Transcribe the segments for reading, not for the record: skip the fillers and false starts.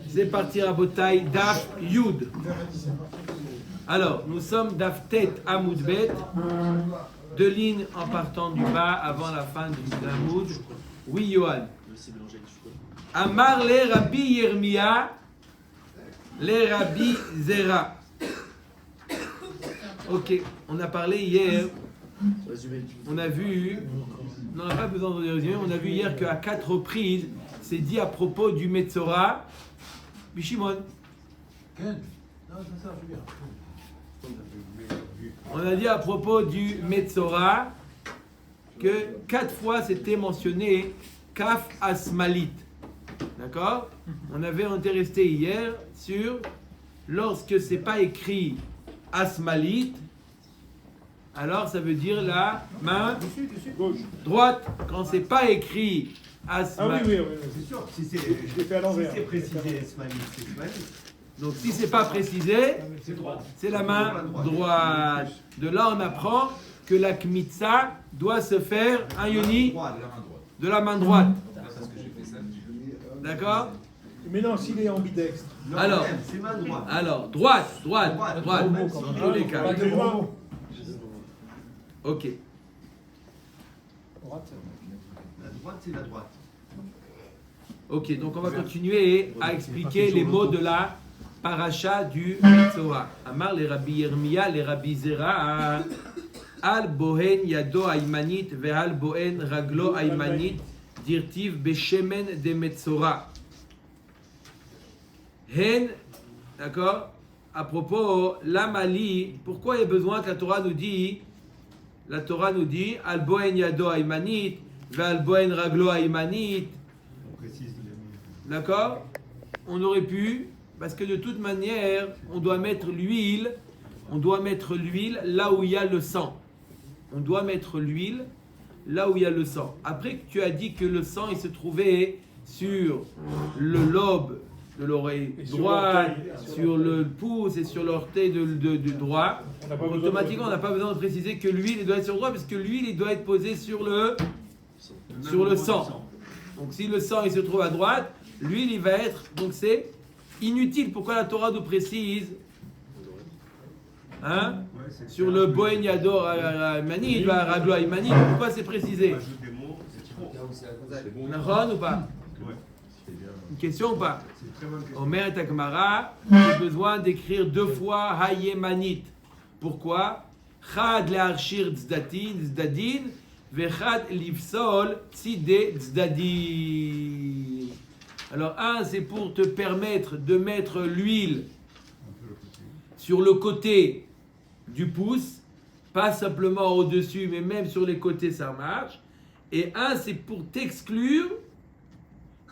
C'est parti à Botaï, Daf Yud. Alors, nous sommes Daf Tet Amoud Bet, deux lignes en partant du bas avant la fin du Amoud. Oui, Yohan. Amar le Rabbi Yirmia, le Rabbi Zera. Ok, on a parlé hier. On a vu, on n'a pas besoin de résumer, on a vu hier qu'à 4 reprises, c'est dit à propos du Metzora, Bishimon. On a dit à propos du Metzora que 4 fois c'était mentionné Kaf Asmalit. D'accord? On était resté hier sur lorsque c'est pas écrit Asmalit. Alors ça veut dire la main droite. Quand c'est pas écrit Asmalit. Ah oui, c'est sûr. Si c'est, je l'ai fait à l'envers. Si c'est précisé Asmalit, c'est Asmalit. Donc si c'est pas précisé, c'est la main droite. De là on apprend que la kmitza doit se faire un yoni de la main droite. D'accord? Mais non, s'il est ambidextre. Alors, droite, dans tous les cas. Ok. La droite, c'est la droite. Ok, donc on va continuer à expliquer les mots de la paracha du Metzora. Amar les Rabbi Yirmia, les Rabbi Zera, al bohen yado aymanit ve'al bohen raglo aymanit dirtiv beshemen de Metzora. Hen, d'accord? À propos, l'amali, pourquoi il y a besoin que la Torah nous dit al bohen yado aymanit ve'al bohen raglo aymanit. D'accord? On aurait pu, parce que de toute manière, on doit mettre l'huile là où il y a le sang. On doit mettre l'huile là où il y a le sang. Après que tu as dit que le sang il se trouvait sur le lobe de l'oreille droite, sur le pouce et sur l'orteil de droit, automatiquement on n'a pas besoin de préciser que l'huile doit être sur le droit, parce que l'huile il doit être posée sur le sang. Donc si le sang il se trouve à droite, l'huile il va être, donc c'est inutile. Pourquoi la Torah nous précise sur le Bohen Yador Mani, Raglo Aymani, pourquoi c'est précisé? Nahon ou pas? Une question ou pas? Omer et Akmara, j'ai besoin d'écrire 2 fois Hayemanit. Pourquoi? Chad le'arshir tzadin vechad lifsol tzide tzadin. Alors c'est pour te permettre de mettre l'huile sur le côté du pouce, pas simplement au-dessus, mais même sur les côtés ça marche. Et c'est pour t'exclure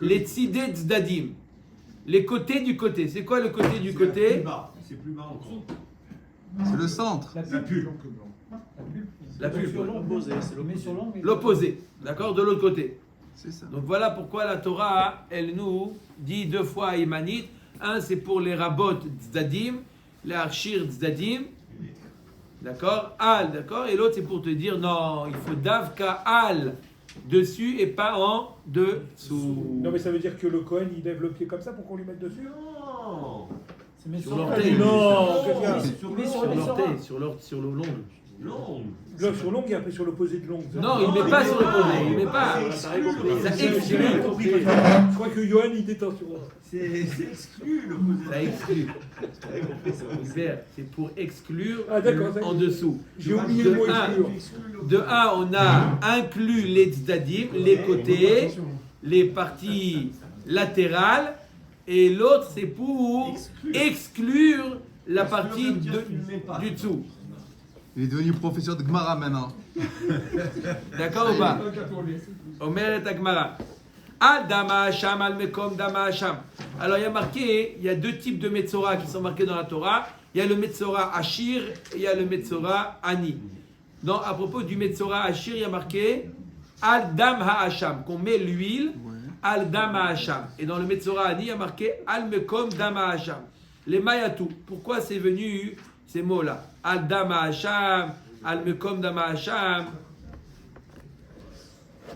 les tzidé tzdadim, les côtés du côté. C'est quoi le côté du côté? C'est plus bas en dessous. C'est le centre. La pulpe. La pulpe. L'opposé. L'opposé, d'accord, de l'autre côté. C'est ça. Donc voilà pourquoi la Torah, elle nous dit 2 fois Imanit. C'est pour les rabot tzdadim, les arshir tzdadim, d'accord, al, d'accord, et l'autre c'est pour te dire non, il faut davka al dessus et pas en dessous. Non, mais ça veut dire que le Cohen il lève le pied comme ça pour qu'on lui mette dessus? Non. Sur l'orteil. Non, sur le long. Non. Là, sur l'ongle et après sur l'opposé de l'ongle. Non, il ne met pas sur l'opposé, il ne met pas. Ça exclut. Je crois que Johan il détend sur moi. C'est exclu l'opposé. Ça exclut. C'est pour exclure d'accord, en dessous. J'ai oublié le mot exclure. De on a inclus les tzdadim, les côtés, les parties latérales, et l'autre c'est pour exclure la partie du dessous. Il est devenu professeur de Gemara maintenant. D'accord ou pas? Omer et Agmara. Al dama hacham, al mekom dama hacham. Alors il y a marqué, il y a 2 types de Metzora qui sont marqués dans la Torah. Il y a le Metzora Ashir et il y a le Metzora Ani. Donc à propos du Metzora Ashir, il y a marqué Al dam hacham, qu'on met l'huile, al dam hacham. Et dans le Metzora Ani, il y a marqué Al mekom dama hacham. Les mayatou. Pourquoi c'est venu ces mots-là? Al dama hacham, al mekom dama hacham.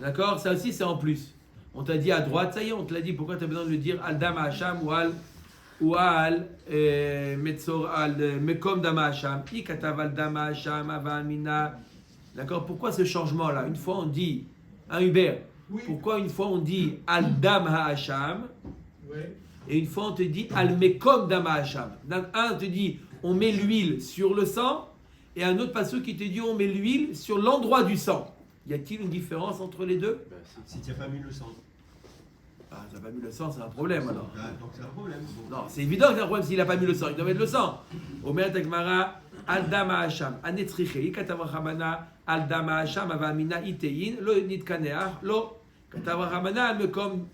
D'accord? Ça aussi c'est en plus. On t'a dit à droite, ça y est, on te l'a dit. Pourquoi tu as besoin de le dire al dam hacham ou al metzor al mekom dam hacham? Ikatav al dam hacham avamina. D'accord? Pourquoi ce changement-là? Une fois on dit, Hubert, pourquoi une fois on dit al dam hacham et une fois on te dit al mekom dam hacham? Un on te dit on met l'huile sur le sang et un autre passage qui te dit on met l'huile sur l'endroit du sang. Y a-t-il une différence entre les deux? Si tu n'as pas mis le sang. Ah, tu n'as pas mis le sang, c'est un problème alors. Ah, donc c'est un problème. Non, c'est évident que c'est un problème s'il n'a pas mis le sang, il doit mettre le sang. Omer Tekmara, Aldama Hacham, Anetriche, Ikatavachamana, Aldama Hacham, Avamina Itein, Lo Nitkaneach, Lo Katavachamana, mais comme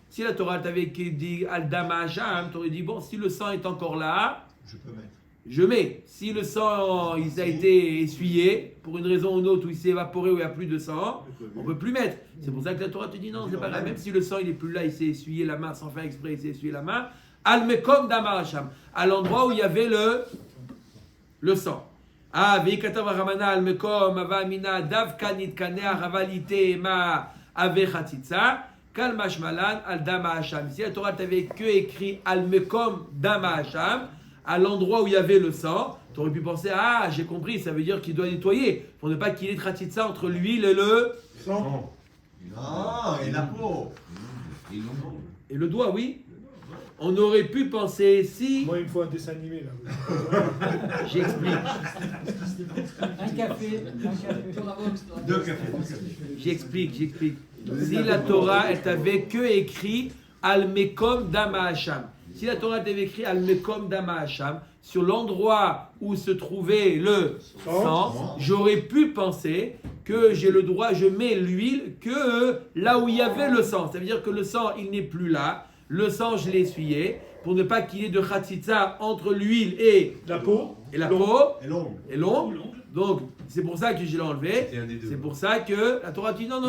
si la Torah t'avait dit Aldama Hacham, tu aurais dit bon, si le sang est encore là, Je peux mettre. je mets. Si le sang il a été essuyé, pour une raison ou une autre, où il s'est évaporé, où il n'y a plus de sang, on ne peut plus mettre. C'est pour ça que la Torah te dit non, c'est pas grave. Même si le sang il n'est plus là, il s'est essuyé la main sans faire exprès, il s'est essuyé la main. Al-Mekom Damaracham, à l'endroit où il y avait le sang. Ah, Veikatav Ramana Al-Mekom, Avamina, Davkanit Kanea, Ravalite, Ma, Avechatitsa, Kalmash Malan, Al-Damahacham. Si la Torah t'avait que écrit Al-Mekom Damahacham, à l'endroit où il y avait le sang, tu aurais pu penser, ah, j'ai compris, ça veut dire qu'il doit nettoyer, pour ne pas qu'il ait tratitsa entre l'huile et le Sang. Ah, et la peau. et le doigt, oui. On aurait pu penser si. Moi, il me faut un dessin animé là. J'explique. Un café. Deux cafés. J'explique. Si la Torah, elle t'avait que écrit Al-Mekom Damahacham. Si la Torah t'avait écrit Al-Mekom Damahacham, sur l'endroit où se trouvait le sang, j'aurais pu penser que j'ai le droit, je mets l'huile que là où il y avait le sang. Ça veut dire que le sang, il n'est plus là. Le sang, je l'ai essuyé pour ne pas qu'il y ait de khatitsa entre l'huile et La peau. Et la peau Et l'ongle. est longue. Donc, c'est pour ça que je l'ai enlevé. C'est pour ça que la Torah dit non.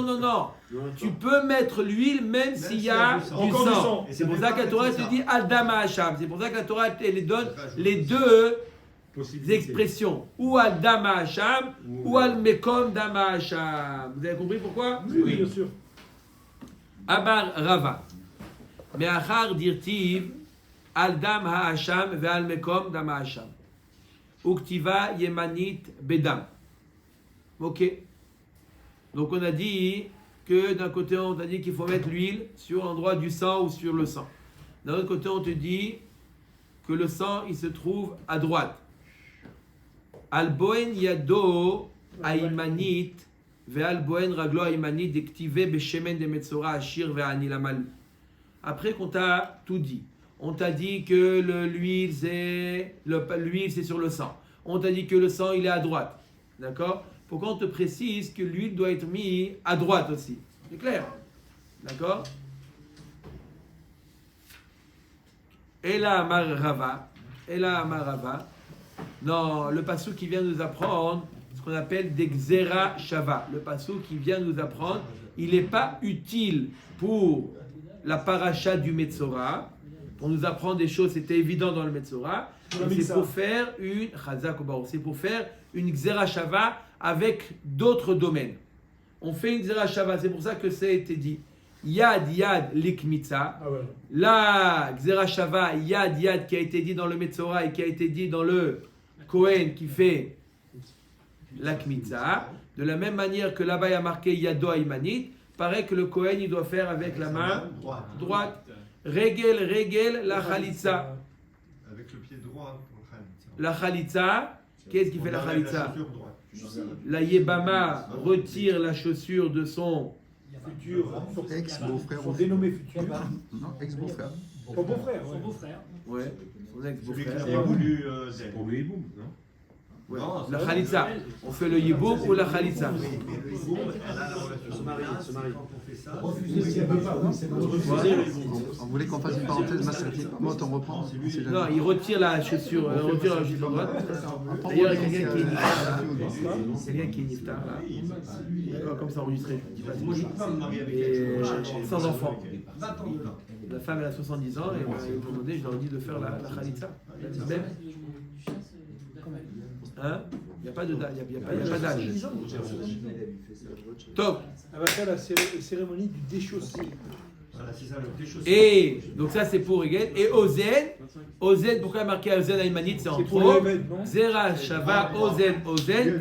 Tu peux mettre l'huile même s'il y a du Encore du sang. sang. C'est pour ça que la Torah te dit Aldama Hacham. C'est pour ça que la Torah elle donne les deux expressions. Ou Aldama Hacham ou Al-Mekom Dama Hacham. Vous avez compris pourquoi? Oui, bien sûr. Abar Rava. Me'achar dirtiv Aldam Hacham ve'al-Mekom Dama Hacham. Uktiva Yemanit Bedam. Ok. Donc on a dit que d'un côté on t'a dit qu'il faut mettre l'huile sur l'endroit du sang ou sur le sang. D'un autre côté on te dit que le sang il se trouve à droite. Al-Boen Yado Aymanit ve'al-Boen Raglo Aymanit dektive beshemen de Metzora Ashir ve'anilamal. Après qu'on t'a tout dit. On t'a dit que l'huile c'est sur le sang. On t'a dit que le sang il est à droite. D'accord? Pourquoi on te précise que l'huile doit être mise à droite aussi? C'est clair? D'accord? Et là, Amarava. Non, le passou qui vient nous apprendre ce qu'on appelle des Xera Shava. Le passou qui vient nous apprendre, il n'est pas utile pour la paracha du Metzora. Pour nous apprendre des choses, c'était évident dans le Metzora. C'est pour faire une Xera Shava avec d'autres domaines. On fait une Xera Shava, c'est pour ça que ça a été dit. Yad likmitza. Ah ouais. La Xera Shava, Yad qui a été dit dans le Metzora et qui a été dit dans le Kohen qui fait la Kmitza. De la même manière que là-bas il y a marqué Yado Aymanit, pareil que le Kohen il doit faire avec la main droite. Regel, la Khalitza. Avec le pied droit pour le khalitza. La Khalitza, qu'est-ce qui fait la Khalitza? chaussure droite. La Yebama retire la chaussure de son Futur. Ex-beau-frère. Son dénommé futur. Non, ex-beau-frère. Son beau-frère. Son beau-frère. ouais, son Celui qui ex-beau-frère. a voulu d'elle. Pour le hiboum, non? Ouais. Non, La c'est Khalitza. On fait le Yiboum ou la Khalitza? Oui, mais le hiboum, elle a la relation. Se marier. Quand on fait ça, On voulait qu'on fasse une parenthèse massacrée. Moi, on reprend. On sait jamais. Non, il retire la chaussure, il retire la chaussure droite. D'ailleurs, il y a quelqu'un qui est niftar là. Quelqu'un qui est niftar là. Comme ça enregistré, je ne dis pas moi je c'est ne peux pas me marier avec Et elle. sans enfant. La femme elle a 70 ans et ils m'ont demandé, je leur ai dit de faire la Khalitza. Même. Hein? Il n'y a pas de date, il n'y a pas d'âge. Top. Elle va faire la cérémonie du déchaussé. Voilà, c'est ça, le déchaussement. Et donc ça c'est pour Eged. Et Ozen, pourquoi il y a marqué Ozen à Imanit, c'est en C'est pour trop. les Yémen, non? Zera, Shava, Ozen,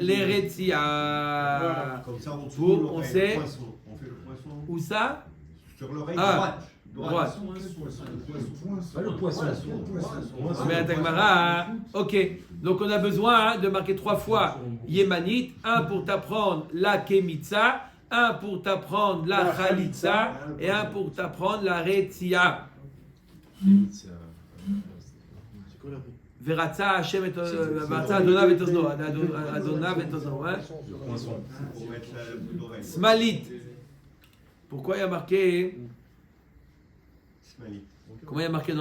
l'Eretzia. Comme ça, on Pour, tourne on l'oreille, sait. le poisson. On fait le poisson Où ça? sur l'oreille Ah, droite. droite. Le poisson. Mais à Tagmara, ok. Donc on a besoin de marquer 3 fois Yémanite, un pour t'apprendre la Kemitza, un pour t'apprendre la Khalitza et un pour t'apprendre la Retzia. Veratza Hashem et Veratza Adonav et Ozno. Adonav et Ozno. Pour mettre la boule d'oreille. Smalit. Pourquoi il y a marqué? Smiley. Comment il y a marqué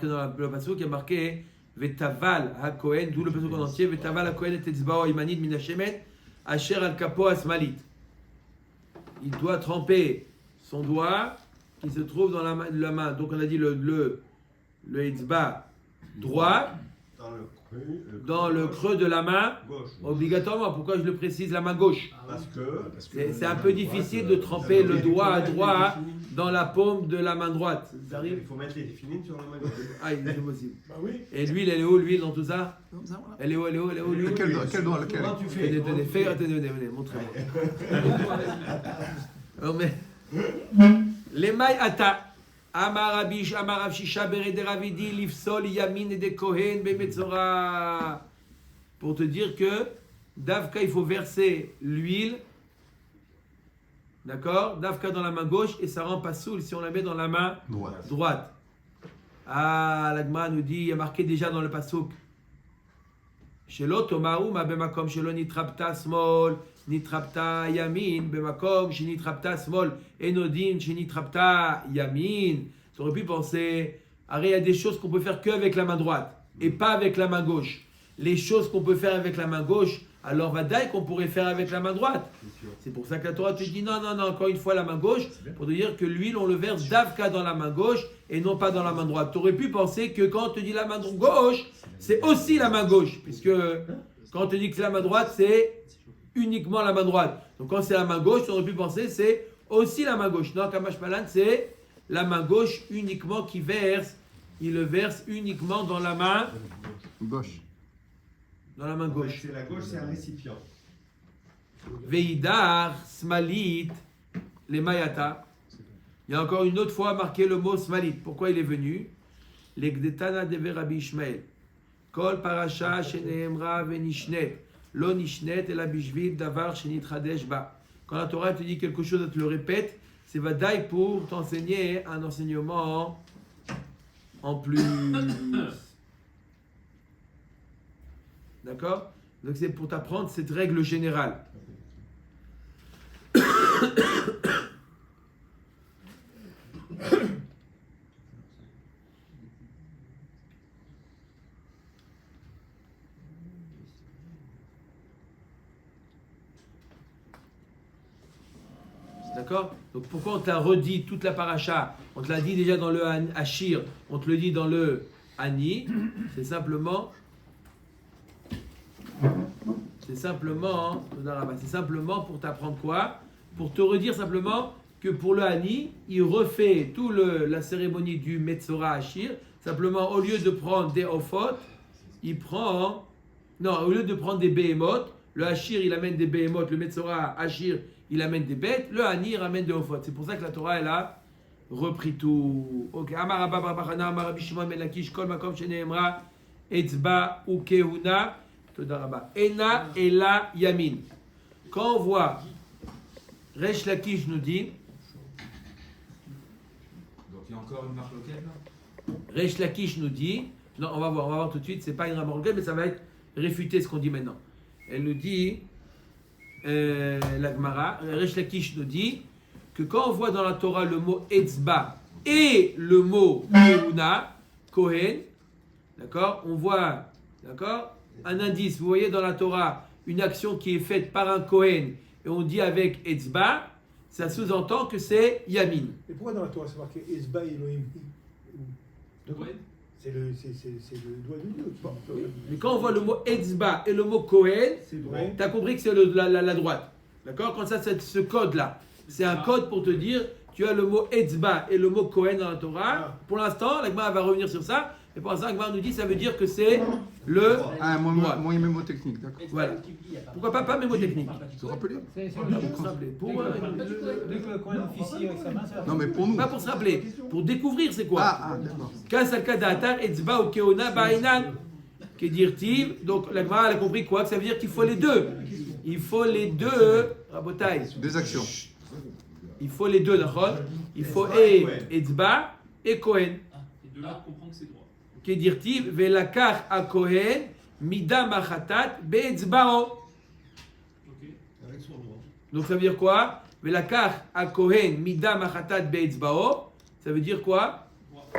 dans le pasuk? Il y a marqué Vetaval HaKohen, d'où le pasuk en entier. Vetaval HaKohen et Etzbao Imanid Min Hashemet Asher Al Kapo Asmalit. Il doit tremper son doigt qui se trouve dans la main. Donc on a dit le Etzba droit dans le creux de la main, Gauche. obligatoirement. Pourquoi je le précise, la main gauche? Parce que. C'est un peu difficile de tremper le doigt droit dans la paume de la main droite. Ça Il arrive? faut mettre les filines sur la main gauche. Ah, c'est possible. Bah oui. Et l'huile, elle est où, l'huile, dans tout ça? Elle est où, l'huile? Lequel doigt, lequel? Comment tu fais? Tenez, montrez-moi. Non, mais... Les mailles ata. Amarabish, Amarav Shisha, Berede Ravidi, Lifsol, Yamin et des Kohen, Bemetzora. Pour te dire que, Davka, il faut verser l'huile, d'accord? Davka dans la main gauche et ça rend pas soul si on la met dans la main droite. Ah, l'Agma nous dit, il y a marqué déjà dans le pasuk. Shelo Tomaou, ma bemakom, shelo nitrapta smol, nitrapta yamin, bemakom, shenitrapta smol, enodin, shenitrapta yamin. Tu aurais pu penser, il y a des choses qu'on peut faire qu'avec la main droite et pas avec la main gauche. Les choses qu'on peut faire avec la main gauche, alors vadaï qu'on pourrait faire avec la main droite. C'est pour ça que la Torah te dit non, encore une fois la main gauche, pour te dire que l'huile on le verse d'avka dans la main gauche et non pas dans la main droite. Tu aurais pu penser que quand on te dit la main gauche, c'est aussi la main gauche, puisque quand on te dit que c'est la main droite, c'est uniquement la main droite. Donc quand c'est la main gauche, tu aurais pu penser c'est aussi la main gauche. Non, Kamash Malan, c'est la main gauche uniquement qui verse, il le verse uniquement dans la main Gauche. dans la main gauche. C'est la gauche, c'est un récipient. Veidar, Smalit, les Mayata. Il y a encore une autre fois marqué le mot Smalit. Pourquoi il est venu? L'Egdetana de Rabbi Ishmael. Kol parasha sheneemra venishnet. Lo nishnet et la bishvit davar shenitchadesh ba. Quand la Torah te dit quelque chose, elle te le répète, c'est vadaï pour t'enseigner un enseignement en plus. D'accord? Donc c'est pour t'apprendre cette règle générale. D'accord? Donc pourquoi on t'a redit toute la paracha? On te l'a dit déjà dans le Hachir, on te le dit dans le Ani. C'est simplement pour t'apprendre quoi? Pour te redire simplement que pour le Hani, il refait toute la cérémonie du Metzora Hachir. Simplement, au lieu de prendre des Ophot, au lieu de prendre des Behemoth, le Hachir il amène des Behemoth, le Metzora Hachir il amène des bêtes, le Hani il ramène des Ophot. C'est pour ça que la Torah elle a repris tout. Ok, Amar Abba Bar Bachana, Amar Rabbi Shimon ben Lakish, Kol Makom Sheneemra, Etzba ou Kehuna, Todaraba. Ena Ela Yamin. Quand on voit Resh Lakish nous dit. Donc il y a encore une marque locale là. Resh Lakish nous dit. Non, on va voir tout de suite, c'est pas une marque locale, mais ça va être réfuté ce qu'on dit maintenant. Elle nous dit. La Gemara, Resh Lakish nous dit que quand on voit dans la Torah le mot Etzba et le mot Kehuna, Kohen, d'accord, on voit, d'accord, un indice. Vous voyez dans la Torah une action qui est faite par un Kohen et on dit avec Etzba, ça sous-entend que c'est Yamin. Et pourquoi dans la Torah c'est marqué Ezba Elohim? De quoi? C'est le doigt de Dieu. Mais quand on voit le mot Etzba et le mot Kohen, C'est droit. tu as compris que c'est la droite. D'accord? Quand ça, c'est ce code-là, c'est un code pour te dire, tu as le mot Etzba et le mot Kohen dans la Torah. Pour l'instant, la Gemara va revenir sur ça. Et pour l'instant, la Gemara nous dit, ça veut dire que c'est le Ah, droit. moi, mémotechnique, d'accord. Voilà. Pourquoi pas mémotechnique? Tu te rappelles? Pour se rappeler. Non, mais pour nous. Pas pour se rappeler, pour découvrir c'est quoi. Ah, d'accord. Kasaka da'atar etzba ou keona ba'inan. Kedirtiv. Donc la Gemara elle a compris quoi? Que ça veut dire qu'il faut les deux. Il faut les deux. Rabotai. Deux actions. Il faut les deux, d'accord? Il faut etzba et Kohen. Et de là, on comprend que c'est droit. Kedirtiv velakach a Kohen mida machatat be'etzbao. Avec son droit. Donc ça veut dire quoi? Velakach a Kohen mida machatat be'etzbao. Ça veut dire quoi?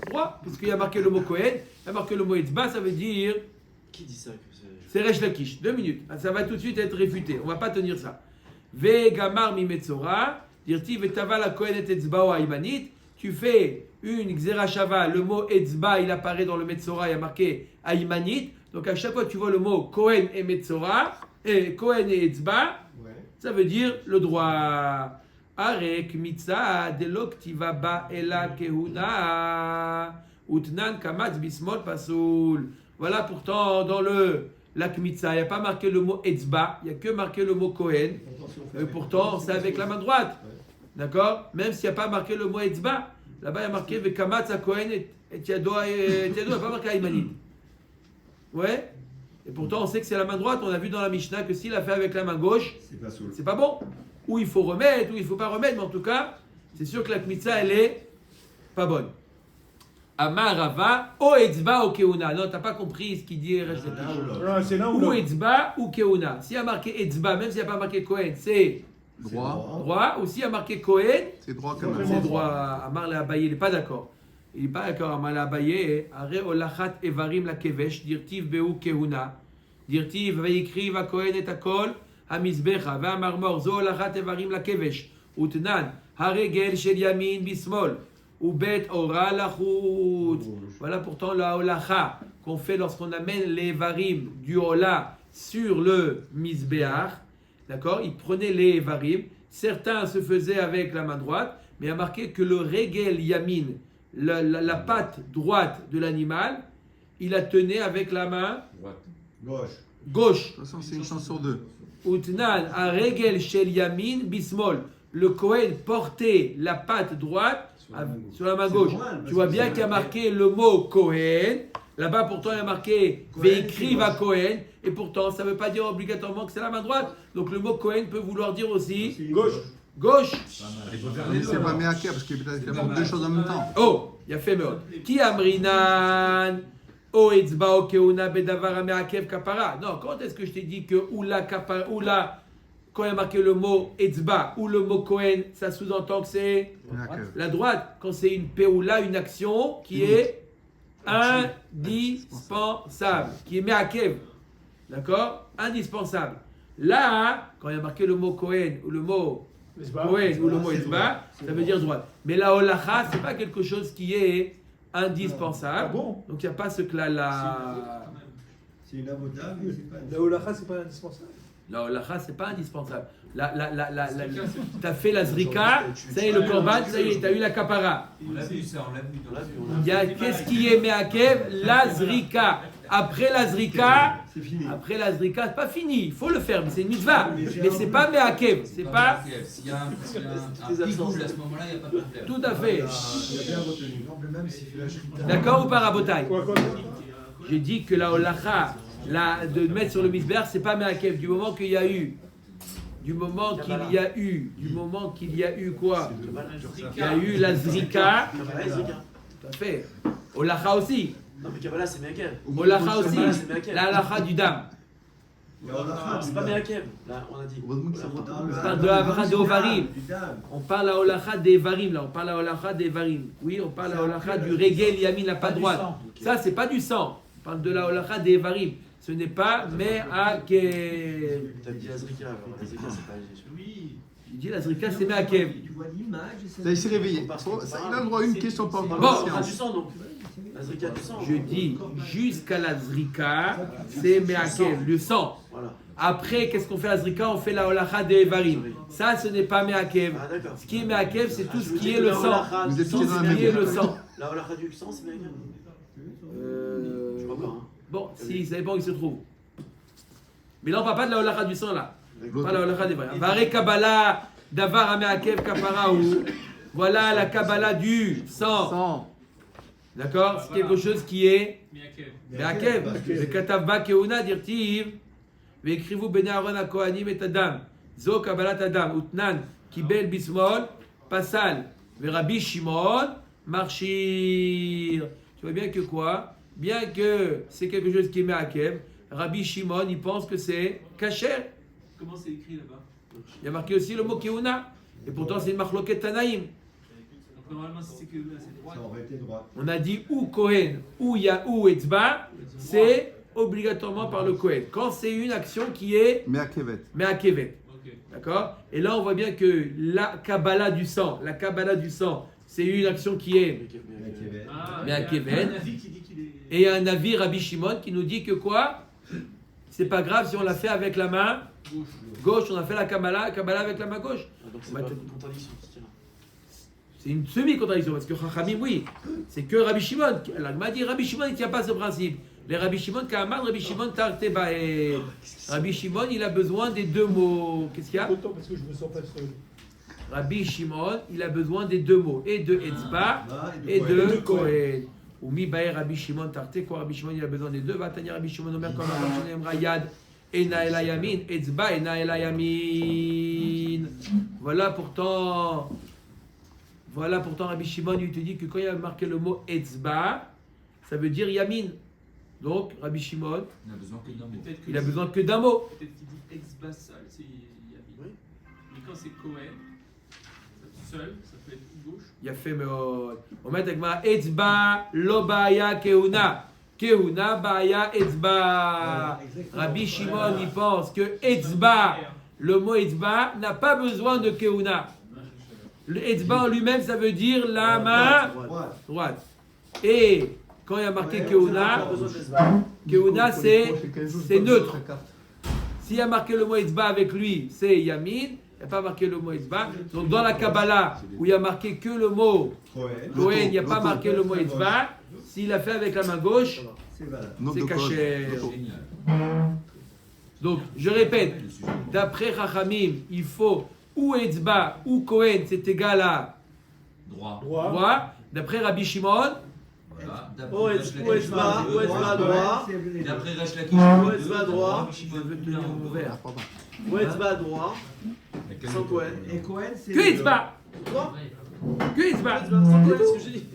Droit. Puisqu'il y a marqué le mot Kohen, il y a marqué le mot etzba, ça veut dire. Qui dit ça? C'est Resh Lakish. 2 minutes. Ça va tout de suite être réfuté. On ne va pas tenir ça. Ve gamar mi metzora. Dirti vetava la Kohen et etzbao aimanit. Tu fais une xerashava. Le mot etzba, il apparaît dans le metzora. Il y a marqué aimanit. Donc à chaque fois que tu vois le mot Kohen et metzora, et Kohen et etzba, Ouais. ça veut dire le droit. Arek mitzah deloktiva ba ela kehuna. Utnan kamatz bismol pasoul. Voilà pourtant dans le l'akmitza, il n'y a pas marqué le mot etzba, il n'y a que marqué le mot Kohen. Et pourtant, c'est avec la main droite. D'accord? Même s'il n'y a pas marqué le mot etzba, là-bas il y a marqué vekamatz à Kohen et tiado, il n'y a pas marqué Aymanit. Ouais? Et pourtant, on sait que c'est la main droite. On a vu dans la Mishnah que s'il a fait avec la main gauche, C'est pas saoul. c'est pas bon. Ou il faut remettre, ou il ne faut pas remettre, mais en tout cas, c'est sûr que la kmitza, elle est pas bonne. Amar Rava, o etzba ou keuna. Non, t'as pas compris ce qu'il dit Resh Lakish. C'est là où Ou etzba ou keuna. S'il y a marqué etzba, même s'il n'y a pas marqué Kohen, c'est Droit. droit. Ou s'il y a marqué Kohen, C'est droit quand c'est même. droit. Amar le Abaye, il n'est pas d'accord. Il n'est pas d'accord. Amar le Abaye, Are olachat evarim la kevesh, dirtiv beu keuna. Dirtiv vayikriv a Kohen et akol, hamizbecha, ve'amarmor, zo olachat evarim la kevesh. Utnan, haregel shel yamin bismol. Ou bet ora lachut. Voilà pourtant la holacha qu'on fait lorsqu'on amène les varim du hola sur le misbéach. D'accord? Ils prenaient les varim. Certains se faisaient avec la main droite, mais il y a marqué que le regel yamin, la patte droite de l'animal, il la tenait avec la main Gauche. gauche. De toute façon, c'est une chance sur deux. Utnan a regel shel yamin bismol. Le Kohen portait la patte droite sur la main gauche. Tu vois bien qu'il y a marqué le mot Kohen. Là-bas, pourtant, il y a marqué Veikriv à Kohen. Et pourtant, ça ne veut pas dire obligatoirement que c'est la main droite. Donc, le mot Kohen peut vouloir dire aussi Gauche. gauche. Mais c'est pas Meaké parce qu'il peut-être qu'il y a deux choses en même temps. Oh, il y a fait meod. Qui amrinan o etzba o keuna bedavar ameakev kapara. Non, quand est-ce que je t'ai dit que oula kapara, oula, quand il y a marqué le mot etzba ou le mot Kohen, ça sous-entend que c'est la droite. Quand c'est une peoula, une action qui est indispensable, qui est meakev. D'accord? Indispensable. Là, quand il y a marqué le mot Kohen ou le mot Kohen ou le mot etzba, ça veut dire droite. Mais la holacha, c'est pas quelque chose qui est indispensable. Ah bon? Donc il n'y a pas ce que la C'est une avoda, mais c'est pas une. La holacha, c'est pas indispensable. La holacha, c'est pas indispensable. T'as fait la zrika, ça y est, le korban, ça y est, t'as eu la kapara. On l'a vu ça, on l'a vu. Il y a qu'est-ce qui est meakev? La zrika. Après la zrika, C'est fini. c'est pas fini. Il faut le faire, mais c'est une mitzvah. Mais c'est pas meakev. C'est pas. S'il y a un pigouble à ce moment-là, il n'y a pas de problème. Tout à fait. Il a bien retenu. Même s'il fait la shrita. D'accord ou pas, Rabotai? Quoi? J'ai dit que la holacha, de mettre sur le misber, c'est pas meakev. Du moment qu'il y a eu quoi? Il y a eu la zrika. Tout à fait. Holacha aussi. Non, mais Kabbalah, c'est Meakev. Holacha aussi. Kabbalah, c'est Meakev. La halacha du dam. C'est pas Meakev. Là, on a dit. Heureusement que ça On parle de halacha des ovarim. On parle à holacha des varim. Là, on parle à holacha des varim. Oui, on parle à holacha du regel yamin, la patte droite. Ça, c'est pas du sang. On parle de la holacha des varim. Ce n'est pas meakev. T'as dit Azrika, alors Azrika, c'est pas. Oui. Il dit la zrika, c'est meakev. Tu vois l'image. Là, il s'est réveillé. Il a le droit à une question par Bon, On a du sang donc. La zrika du sang. Je dis jusqu'à la zrika, c'est me'akev, le sang. Voilà. Après, qu'est-ce qu'on fait à la zrika? On fait la holacha de Evarim. Ça, ce n'est pas me'akev. Ah, d'accord. Ce qui est me'akev, c'est tout Je ce vous qui dis est que le la sang. holacha Vous du êtes sang, qui c'est dans Tout la ce qui est bien. le sang. La holacha du sang, c'est bien. Je crois pas. Hein. Bon, si, ça dépend où il se trouve. Mais là, on ne parle pas de la holacha du sang, là. Pas la holacha des vrais. Varé Kabbalah, Davar Ameakev Kaparaou. Voilà la Kabbalah du sang. Sans. D'accord? C'est quelque chose qui est Mais à quel Meakev. Le Katavba Keuna dirtiv. Ve'ekrivu bene Aaron HaKohanim et Adam. Zo Kabbalat Adam. Utnan Kibel Bismol. Pasal. Rabbi Shimon. Marchir. Tu vois bien que quoi? Bien que c'est quelque chose qui est Meakev. Rabbi Shimon, il pense que c'est kasher. Comment c'est écrit là-bas? Il y a marqué aussi le mot Keuna. Et pourtant, c'est une marloquet Tanaïm. Donc normalement, si c'est que là, c'est droit. Ça aurait été droit. On a dit ou Kohen ou Yahu Etzba, c'est obligatoirement par le Kohen. Quand c'est une action qui est Mais à Kevet. Meakevet. Ok. D'accord? Et là, on voit bien que la Kabbalah du sang, c'est une action qui est. Ah, Mais à il y a Kéven. un avis qui dit qu'il est. Et il y a un avis Rabbi Shimon qui nous dit que quoi? C'est pas grave si on l'a fait avec la main gauche, on a fait la Kabbalah avec la main gauche. Ah, donc c'est Ouais, pas t'as- une contradiction, ce style-là. C'est une semi-contradiction parce que Chachamim, oui, c'est que Rabbi Shimon. La m'a dit Rabbi Shimon, il ne tient pas ce principe. Les Rabbi Shimon, Kahaman, Rabbi Shimon, Tarteba. Et Rabbi Shimon, il a besoin des deux mots. Qu'est-ce qu'il y a? Autant parce que je me sens pas seul. Rabbi Shimon, il a besoin des deux mots, et de Etzba Ah, et Kohen. de Kohen. Ou mi bae Rabbi Shimon Tarté, quoi Rabbi Shimon, il a besoin des deux. Va tenir Rabbi Shimon Omer comme un Rayad, Ena El Yamin, Etzba, Ena El Yamin. Voilà pourtant Rabbi Shimon, il te dit que quand il a marqué le mot Etzba, ça veut dire Yamin. Donc Rabbi Shimon, On a besoin que d'un mot. Peut-être que il a besoin que d'un mot. Peut-être qu'il dit ex-bassal, c'est Yamin. Oui. Mais quand c'est Cohen, seul, ça peut être gauche. יפה מאוד. אומרת הגמרא, אצבע לא בעיה כהונה. כהונה בעיה אצבע. Rabbi Shimon, il pense que אצבע, le mot אצבע, n'a pas besoin de כהונה. Le אצבע en lui-même, ça veut dire la main Droite. droite. Et quand il y a marqué כהונה, כהונה c'est neutre. S'il y a marqué le mot Etzba avec lui, c'est Yamin. Il n'y a pas marqué le mot Etzba. Donc dans la Kabbalah, où il y a marqué que le mot Kohen. Kohen, il n'y a pas marqué le mot Etzba. S'il a fait avec la main gauche, C'est valable. c'est caché. Génial. Donc je répète, d'après Chachamim, il faut ou Etzba ou Kohen, c'est égal à Droit. droit. D'après Rabbi Shimon, Voilà. Ou Etzba droit. D'après Resh Lakish, Ou Etzba droit. je veux tenir mon verre. Ou Etzba droit. Sans Cohen. Et Kohen, c'est. Que Etzba, Droit. que Etzba, Etzba sans Cohen, c'est ce que j'ai dit.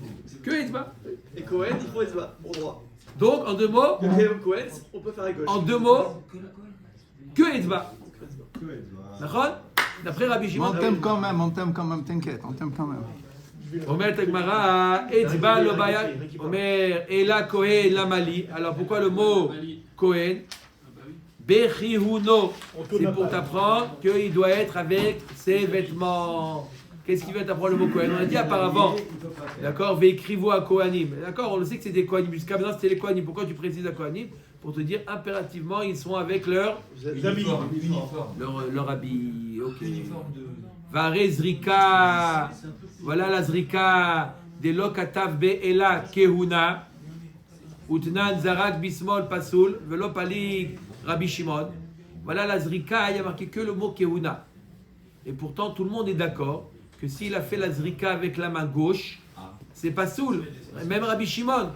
que Etzba. Et Cohen, il faut Etzba pour droit. Donc en deux mots, Quatrième Cohen, on peut faire à gauche. en deux mots, que Etzba. Kohen. D'accord? D'après Rabbi Mais Shimon, on t'aime quand même, t'inquiète, on t'aime quand même. Omer Tegmara, Etzba lo baya, Omer, Ela Kohen Lamali. Alors pourquoi le mot Mali. Kohen? Ah bah oui. Bechihuno. On tourne C'est la pour page. t'apprendre qu'il doit être avec ses vêtements. Qu'est-ce qui vient t'apprendre le mot Kohen? On a dit auparavant. D'accord? Veikrivo à Kohanim. D'accord? On le sait que c'est des Kohanim. Jusqu'à maintenant, c'était les Kohanim. Pourquoi tu précises à Kohanim? Pour te dire impérativement, ils sont avec leur habit. Ok. Uniforme de. Vare Zrika. Voilà la Zrika. De Lokatav Be'ela Kehuna. Utnan Zarak Bismol Pasul. Velo Palig Rabbi Shimon. Voilà la Zrika. Il n'y a marqué que le mot Kehuna. Et pourtant, tout le monde est d'accord que s'il a fait la Zrika avec la main gauche, c'est pas soul. Même Rabbi Shimon.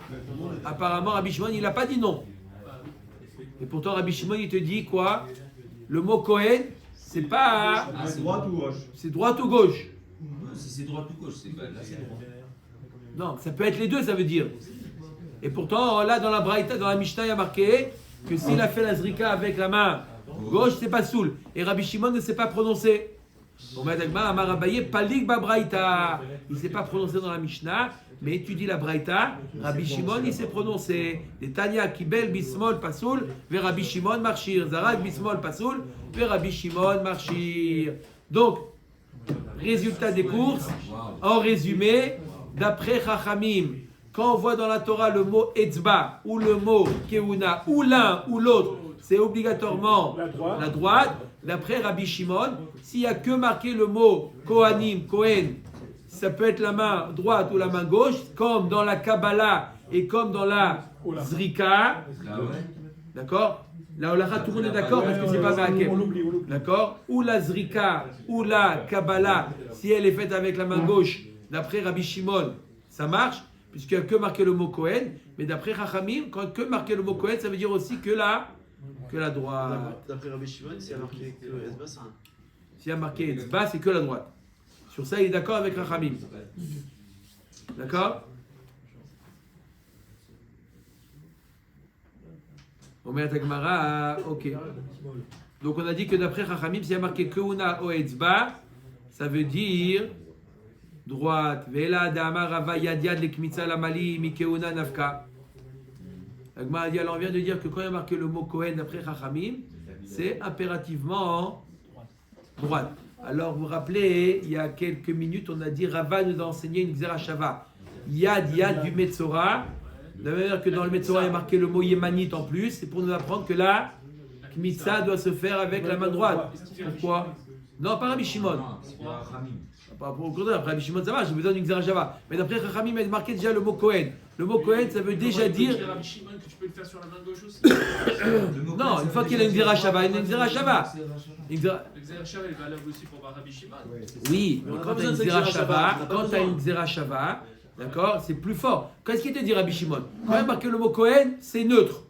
Apparemment, Rabbi Shimon, il n'a pas dit non. Et pourtant, Rabbi Shimon, il te dit quoi? Le mot Kohen, c'est pas. C'est droite ou gauche? C'est droite ou gauche? Si c'est droite ou gauche, c'est pas. Là, c'est droit. Non, ça peut être les deux, ça veut dire. Et pourtant, là, dans la Braïta, dans la Mishnah, il y a marqué que s'il a fait la Zrika avec la main gauche, c'est pas soul. Et Rabbi Shimon ne s'est pas prononcé. On va dire, Amar Abaye, Palik ba Braïta. Il ne s'est pas prononcé dans la Mishnah, mais étudie la Braïta. Rabbi Shimon, il s'est prononcé. Les Tanya Kibel Bismol Pasoul, vers Rabbi Shimon Marchir. Zarak Bismol Pasoul, vers Rabbi Shimon Marchir. Donc, résultat des courses, en résumé, d'après Chachamim, Quand on voit dans la Torah le mot etzba ou le mot keuna, ou l'un ou l'autre, c'est obligatoirement la droite. D'après Rabbi Shimon, s'il n'y a que marqué le mot kohanim, kohen, ça peut être la main droite ou la main gauche, comme dans la Kabbalah et comme dans la Zrika. D'accord? La Olacha, tout le monde est d'accord parce que c'est pas Ma'akev. D'accord? Ou la Zrika ou la Kabbalah, si elle est faite avec la main gauche, d'après Rabbi Shimon, ça marche, puisqu'il n'y a que marqué le mot Kohen. Mais d'après Chachamim, quand que marqué le mot Kohen, ça veut dire aussi que la droite. D'après Rabbi Shimon, s'il y a marqué que Esba, c'est un. S'il y a marqué Etzba, c'est que la droite. Sur ça, il est d'accord avec Chachamim. D'accord? On met à Gemara, ok. Donc on a dit que d'après Chachamim, s'il y a marqué Keuna o Etzba, ça veut dire droite. Vela dama rava yadiad lekmitza lamali mi keuna nafka. La Gemara a dit, alors on vient de dire que quand il y a marqué le mot Kohen d'après Chachamim, c'est impérativement droite. Alors vous vous rappelez, il y a quelques minutes, on a dit Rava nous a enseigné une Xerashava. Yad du Metzora. De la même manière que dans le Metzora, il y a marqué le mot Yémanite en plus, c'est pour nous apprendre que la Kmitza doit se faire avec la main droite. Pourquoi? Non, pas Rabbi Shimon. Pas pour le contraire, après Rabbi Shimon ça va, j'ai besoin d'une Xerashava. Mais d'après Chachamim, il a marqué déjà le mot Kohen. Le mot Kohen, ça veut déjà dire. Rabbi Shimon que tu peux le faire sur la main gauche aussi. Non, une fois qu'il a une Xerashava, il a une Xerashava. L'exercice est valable aussi pour Rabbi Shimon. Oui, mais quand tu as une Xerashava, d'accord, c'est plus fort. Qu'est-ce qu'il te dit Rabbi Shimon? Quand il y a marqué le mot Kohen, c'est neutre.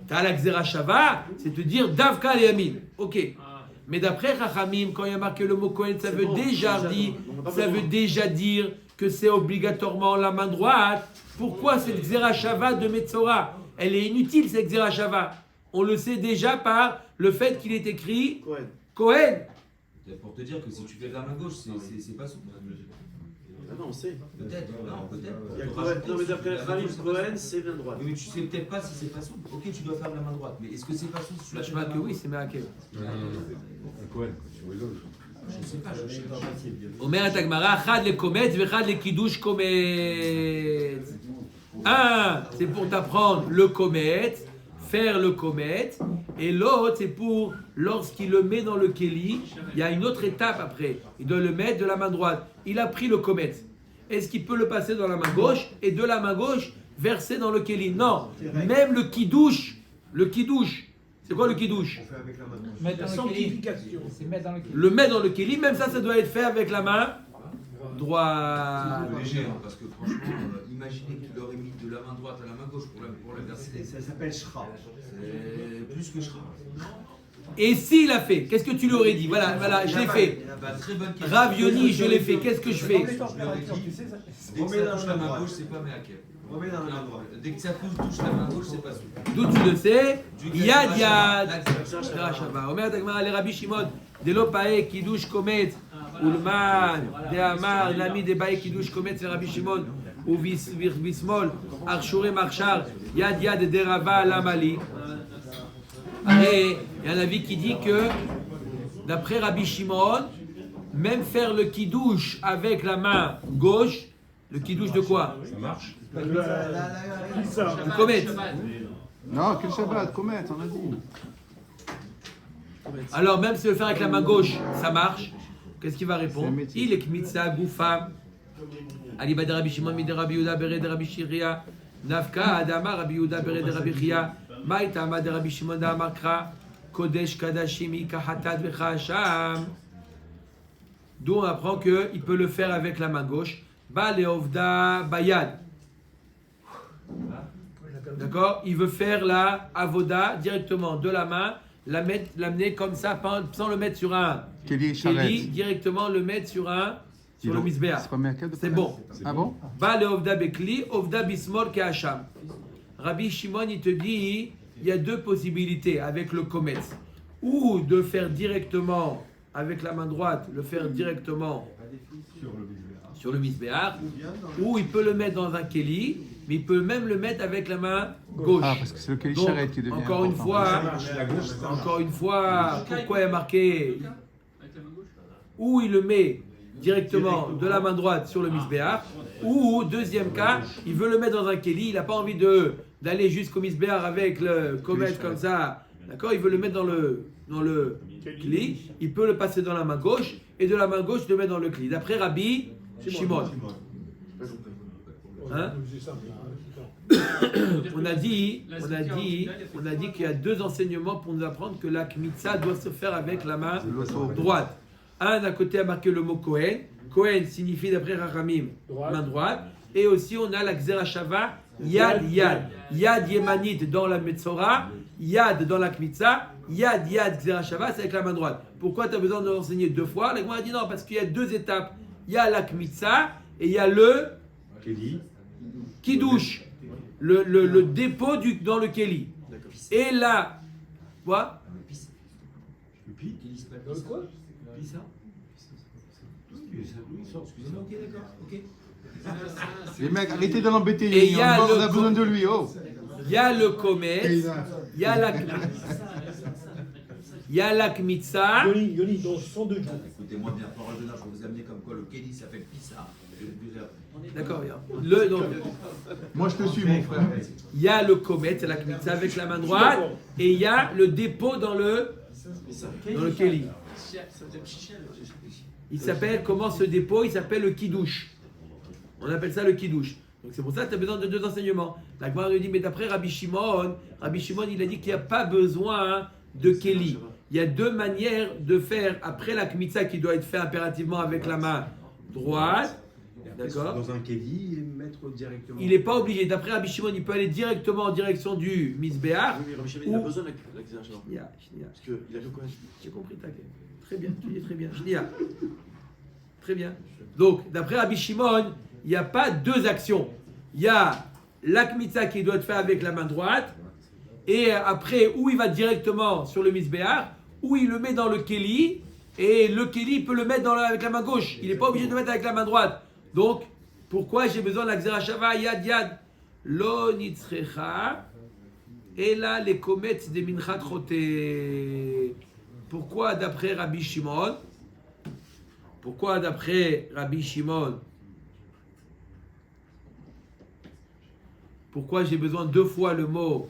Tu as la Xerashava, c'est te dire Davka et Yamin. Ok. Mais d'après Chachamim, quand il y a marqué le mot Kohen, ça veut déjà dire que c'est obligatoirement la main droite. Pourquoi cette Xerashava de Metzora? Elle est inutile, cette Xerashava. On le sait déjà par le fait qu'il est écrit Kohen. Pour te dire que si tu fais de la main gauche, c'est pas souple. Ah non, on sait. Peut-être, non, peut-être. Il y a Kohen. Non, mais d'après Rabbi Kohen, c'est main droite. Oui, mais tu sais peut-être pas si c'est pas souple. Ok, tu dois faire de la main droite, mais est-ce que c'est pas souple si tu Je la sais fais pas de la que main oui, c'est Me'akev. Je sais pas, je sais pas. Omer Tagmara, Chad le Komet, Vechad le Kiddush Komet. Un, c'est pour t'apprendre le Komet, faire le Komet, et l'autre, c'est pour, lorsqu'il le met dans le Kéli, il y a une autre étape après. Il doit le mettre de la main droite. Il a pris le Komet. Est-ce qu'il peut le passer dans la main gauche, et de la main gauche, verser dans le Kéli? Non. Même le Kiddush, c'est quoi le Kiddush? On fait avec la main gauche. La sanctification. Le mettre dans le Kéli, même ça doit être fait avec la main droite. C'est léger, hein, parce que franchement, imaginez qu'il aurait mis de la main droite à la main gauche pour la verser. Ça s'appelle Shra. C'est plus que je crois. Et s'il a fait, qu'est-ce que tu lui aurais dit? Voilà, je l'ai fait. Très bonne question. Rav Yoni, je l'ai fait. Qu'est-ce que je fais? Dès que ça touche la main gauche, c'est pas Me'akev. Remets dans la main droite. Dès que ça touche la main gauche, c'est pas souple. D'où tu le sais? Yad. Omer Tagmara le Rabbi Shimon. Delo pae kiddush komet. Ulman. De Amar. L'ami de pae kiddush komet. C'est Rabbi Shimon. Ou bismol. Arshore marchar. Yad de Rava lamali. Et il y a un avis qui dit que, d'après Rabbi Shimon, même faire le kiddush avec la main gauche, le kiddush de quoi? Ça marche. Le Komet. Non, quel Shabbat, Komet, on a dit. Alors, même si le faire avec la main gauche, ça marche, qu'est-ce qu'il va répondre? C'est un métier. Il est kmitza goufa. Aliba de Rabbi Shimon, mi de Rabbi Yehuda, bere de Rabbi Shiria. Nafka, Adama, Rabbi Yehuda, bere de Rabbi Chia. Maïtama de Rabbi Shimon, da Amakra. Kodesh Kadashimi, Kahatat, Vechasham. D'où on apprend qu'il peut le faire avec la main gauche. Ba leovda bayad. D'accord? Il veut faire la avoda directement de la main, l'amener comme ça, sans le mettre sur un Kéli kéli, Charet. directement le mettre sur le misbéach. C'est pas Me'akev de C'est faire bon. Ah bon? Ba le ovda bekli, ovda bismol ke'acham. Rabbi Shimon, il te dit, il y a deux possibilités avec le komet. Ou de faire directement avec la main droite, le faire directement sur le misbéach, ou il peut le mettre dans un kéli, mais il peut même le mettre avec la main gauche. Ah, parce que c'est le Kéli Donc, Charet qui devient encore une important. fois, pourquoi il y a marqué Avec la main gauche. où il le met directement de la main droite sur le misbéach, ou deuxième cas, il veut le mettre dans un keli, il n'a pas envie d'aller jusqu'au misbéach avec le comète comme ça, d'accord, il veut le mettre dans le kli, il peut le passer dans la main gauche, et de la main gauche le mettre dans le kli. D'après Rabbi Shimon. Hein? On a dit qu'il y a deux enseignements pour nous apprendre que la kmitza doit se faire avec la main droite. Un, à côté a marqué le mot Kohen. Kohen signifie d'après Rachamim main droite. Et aussi on a la Xerashava Yad Yad. Yad Yemanit dans la Metzora, Yad dans la kmitza, Yad Yad Xerashava c'est avec la main droite. Pourquoi tu as besoin de l'enseigner deux fois? La Gemara dit non, parce qu'il y a deux étapes. Il y a la kmitza et il y a le Kiddush. Le dépôt dans le Keli. Et là, quoi? Les mecs, arrêtez de l'embêter. Et On a besoin de lui. Oh. Il y a le Komet, il y a la Kmitza. Yoni, dans 102 jours. Écoutez-moi bien, parole de l'âge, je vais vous amener comme quoi le Kéli s'appelle Pissa. D'accord, bien. Moi, je te suis, mon frère. Il y a le Komet, c'est la Kmitza avec la main droite, et il y a le dépôt dans le Keli. Il s'appelle, comment ce dépôt? Il s'appelle le Kiddush. On appelle ça le Kiddush. Donc c'est pour ça que tu as besoin de deux enseignements. La Gemara lui dit, mais d'après Rabbi Shimon, il a dit qu'il n'y a pas besoin de Keli. Il y a deux manières de faire après la Kmitza qui doit être fait impérativement avec la main droite. D'accord. Dans un kéli et mettre directement. Il n'est pas obligé. D'après Rabbi Shimon, il peut aller directement en direction du Misbéach. Oui, Rabbi Shimon, il a besoin de la Xerashava. Parce qu'il a le Kohen. J'ai compris ta question. Très bien, tu dis très bien. Très bien. Donc, d'après Rabbi Shimon, il n'y a pas deux actions. Il y a la Kmitza qui doit être faite avec la main droite, et après, où il va directement sur le Misbéach, où il le met dans le Keli, et le Keli peut le mettre avec la main gauche. Il n'est pas obligé de le mettre avec la main droite. Donc, pourquoi j'ai besoin de la Xerashava Yad Yad Lo nitzrecha, et là, les comets des Minchat Choté. Pourquoi d'après Rabbi Shimon? Pourquoi d'après Rabbi Shimon? Pourquoi j'ai besoin deux fois le mot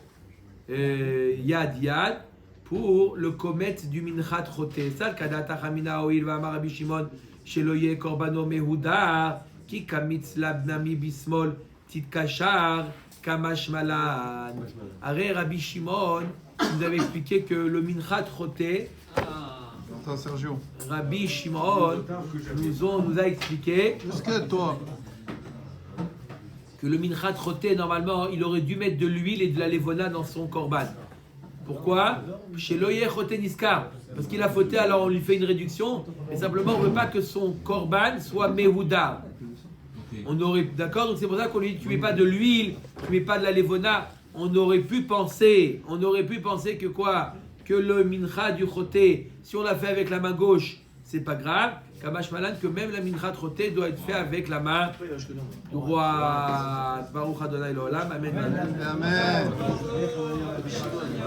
Yad Yad pour le comet du Minchat Choté? Ça, le Kadata Chamina Oil va amar Rabbi Shimon Sheloye Korbano Mehuda Ki Kamitz Labnami Bismol Titkashar Kamash Malan. Arrêt Rabbi Shimon vous avez expliqué que le Minchat Choté, Sergio. Rabbi Shimon nous a expliqué Jusqu'à toi. que le Minchat Choté, normalement, il aurait dû mettre de l'huile et de la levona dans son korban. Pourquoi? Chez Loyer Choté Niskar. Parce qu'il a fauté, alors on lui fait une réduction. Et simplement, on ne veut pas que son korban soit Mehuda. On aurait, d'accord? Donc c'est pour ça qu'on lui dit, tu mets pas de l'huile, tu mets pas de la levona. On aurait pu penser que quoi? Que le mincha du choté, si on l'a fait avec la main gauche, c'est pas grave. Kamash Malan, que même la mincha choté doit être fait avec la main droite. Baruch Adonai L'Olam. Amen. Amen.